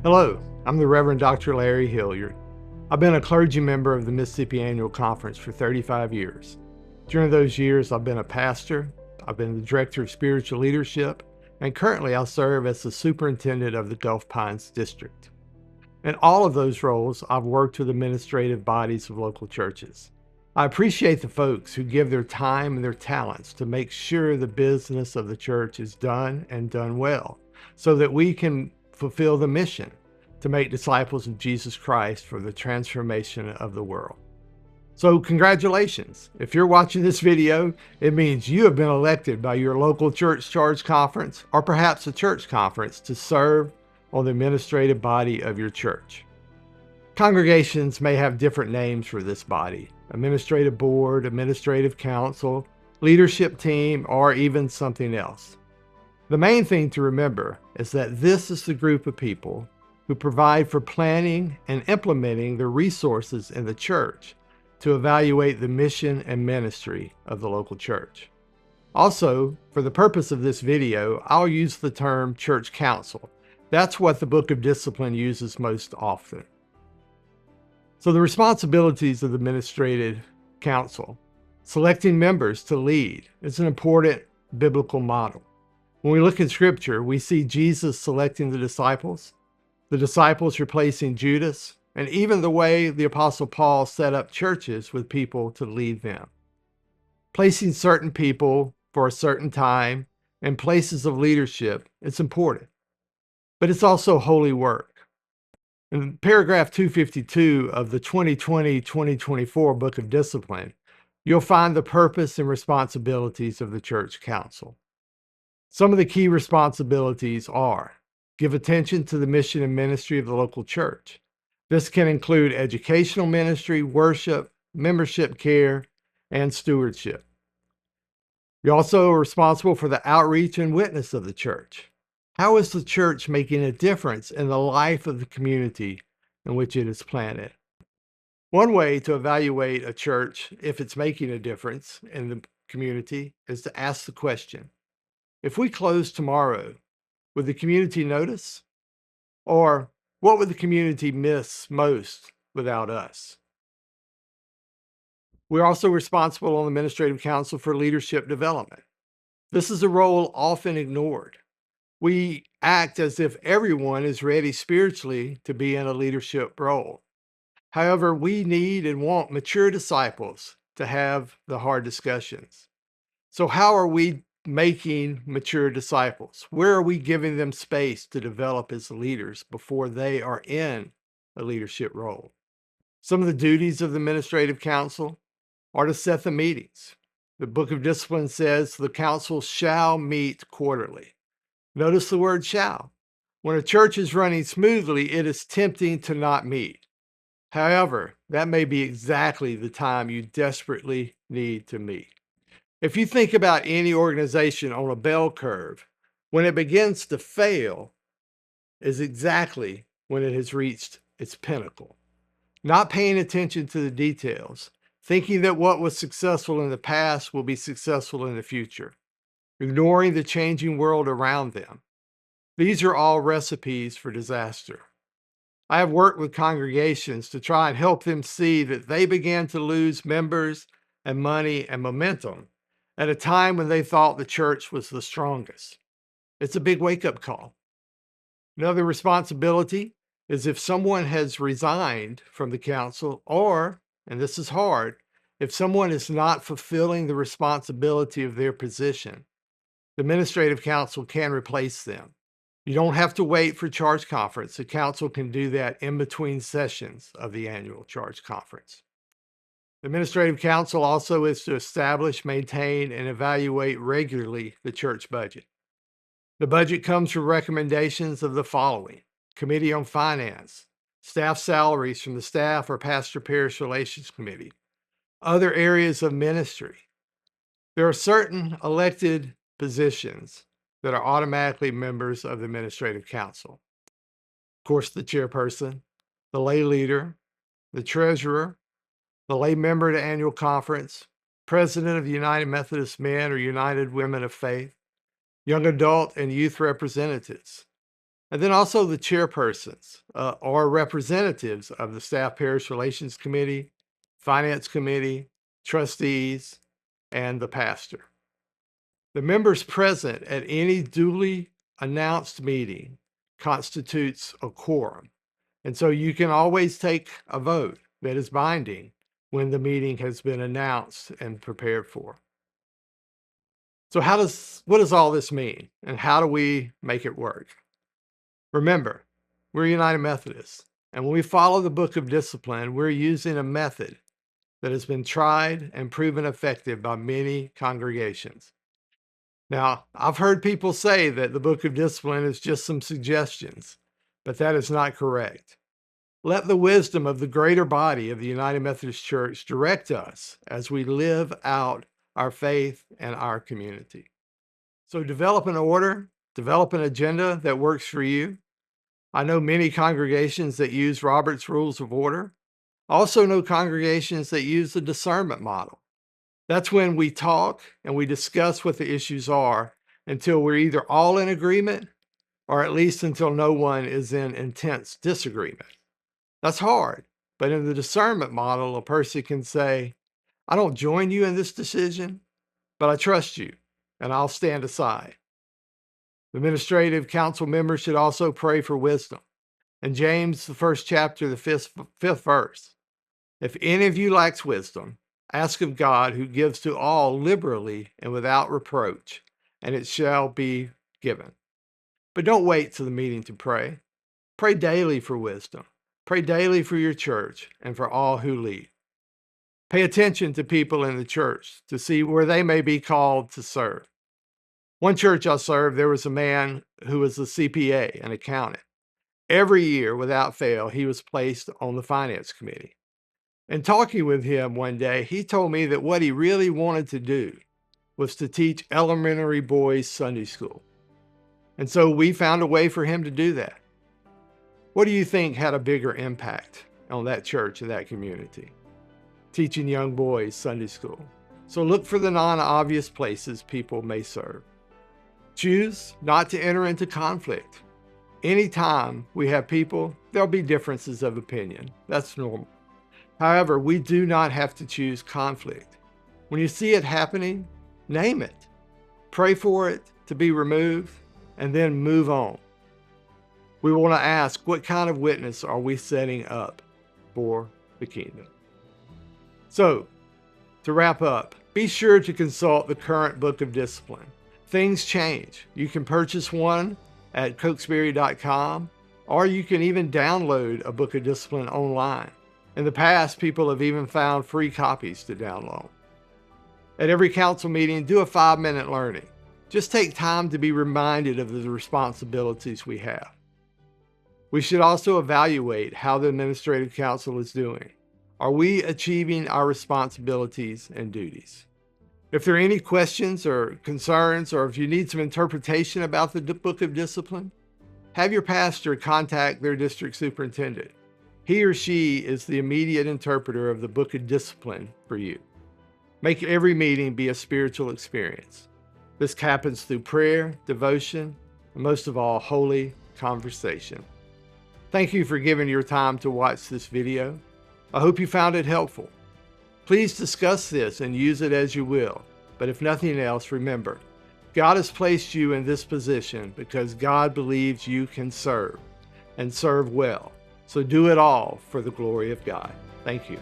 Hello, I'm the Reverend Dr. Larry Hilliard. I've been a clergy member of the Mississippi Annual Conference for 35 years. During those years, I've been a pastor, I've been the Director of Spiritual Leadership, and currently I serve as the Superintendent of the Gulf Pines District. In all of those roles, I've worked with administrative bodies of local churches. I appreciate the folks who give their time and their talents to make sure the business of the church is done and done well, so that we can fulfill the mission to make disciples of Jesus Christ for the transformation of the world. So congratulations. If you're watching this video, it means you have been elected by your local church charge conference or perhaps a church conference to serve on the administrative body of your church. Congregations may have different names for this body: administrative board, administrative council, leadership team, or even something else. The main thing to remember is that this is the group of people who provide for planning and implementing the resources in the church to evaluate the mission and ministry of the local church. Also, for the purpose of this video, I'll use the term church council. That's what the Book of Discipline uses most often. So the responsibilities of the administrative council: selecting members to lead is an important biblical model. When we look in Scripture, we see Jesus selecting the disciples replacing Judas, and even the way the Apostle Paul set up churches with people to lead them. Placing certain people for a certain time in places of leadership is important, but it's also holy work. In paragraph 252 of the 2020-2024 Book of Discipline, you'll find the purpose and responsibilities of the church council. Some of the key responsibilities are: give attention to the mission and ministry of the local church. This can include educational ministry, worship, membership care, and stewardship. You're also responsible for the outreach and witness of the church. How is the church making a difference in the life of the community in which it is planted? One way to evaluate a church if it's making a difference in the community is to ask the question: if we close tomorrow, would the community notice? Or what would the community miss most without us? We're also responsible on the Administrative Council for leadership development. This is a role often ignored. We act as if everyone is ready spiritually to be in a leadership role. However, we need and want mature disciples to have the hard discussions. So how are we making mature disciples? Where are we giving them space to develop as leaders before they are in a leadership role? Some of the duties of the administrative council are to set the meetings. The Book of Discipline says the council shall meet quarterly. Notice the word shall. When a church is running smoothly, it is tempting to not meet. However, that may be exactly the time you desperately need to meet. If you think about any organization on a bell curve, when it begins to fail is exactly when it has reached its pinnacle. Not paying attention to the details, thinking that what was successful in the past will be successful in the future, ignoring the changing world around them. These are all recipes for disaster. I have worked with congregations to try and help them see that they began to lose members and money and momentum at a time when they thought the church was the strongest. It's a big wake-up call. Another responsibility is if someone has resigned from the council, or, and this is hard, if someone is not fulfilling the responsibility of their position, the administrative council can replace them. You don't have to wait for charge conference. The council can do that in between sessions of the annual charge conference. The administrative council also is to establish, maintain, and evaluate regularly the church budget. The budget comes from recommendations of the following: Committee on Finance, staff salaries from the staff or pastor parish relations committee, other areas of ministry. There are certain elected positions that are automatically members of the administrative council. Of course, the chairperson, the lay leader, the treasurer, the lay member at annual conference, president of the United Methodist Men or United Women of Faith, young adult and youth representatives. And then also the chairpersons or representatives of the Staff Parish Relations Committee, Finance Committee, trustees, and the pastor. The members present at any duly announced meeting constitutes a quorum. And so you can always take a vote that is binding when the meeting has been announced and prepared for. So what does all this mean, and how do we make it work? Remember, we're United Methodists, and when we follow the Book of Discipline, we're using a method that has been tried and proven effective by many congregations. Now, I've heard people say that the Book of Discipline is just some suggestions, but that is not correct. Let the wisdom of the greater body of the United Methodist Church direct us as we live out our faith and our community. So develop an order, develop an agenda that works for you. I know many congregations that use Robert's Rules of Order. I also know congregations that use the discernment model. That's when we talk and we discuss what the issues are until we're either all in agreement or at least until no one is in intense disagreement. That's hard, but in the discernment model, a person can say, I don't join you in this decision, but I trust you and I'll stand aside. The administrative council members should also pray for wisdom. In James, the first chapter, the fifth verse, if any of you lacks wisdom, ask of God who gives to all liberally and without reproach, and it shall be given. But don't wait till the meeting to pray. Pray daily for wisdom. Pray daily for your church and for all who lead. Pay attention to people in the church to see where they may be called to serve. One church I served, there was a man who was a CPA, an accountant. Every year, without fail, he was placed on the finance committee. And talking with him one day, he told me that what he really wanted to do was to teach elementary boys Sunday school. And so we found a way for him to do that. What do you think had a bigger impact on that church and that community? Teaching young boys Sunday school. So look for the non-obvious places people may serve. Choose not to enter into conflict. Anytime we have people, there'll be differences of opinion. That's normal. However, we do not have to choose conflict. When you see it happening, name it. Pray for it to be removed, and then move on. We want to ask, what kind of witness are we setting up for the kingdom? So, to wrap up, be sure to consult the current Book of Discipline. Things change. You can purchase one at cokesbury.com, or you can even download a Book of Discipline online. In the past, people have even found free copies to download. At every council meeting, do a 5-minute learning. Just take time to be reminded of the responsibilities we have. We should also evaluate how the administrative council is doing. Are we achieving our responsibilities and duties? If there are any questions or concerns, or if you need some interpretation about the Book of Discipline, have your pastor contact their district superintendent. He or she is the immediate interpreter of the Book of Discipline for you. Make every meeting be a spiritual experience. This happens through prayer, devotion, and most of all, holy conversation. Thank you for giving your time to watch this video. I hope you found it helpful. Please discuss this and use it as you will. But if nothing else, remember, God has placed you in this position because God believes you can serve and serve well. So do it all for the glory of God. Thank you.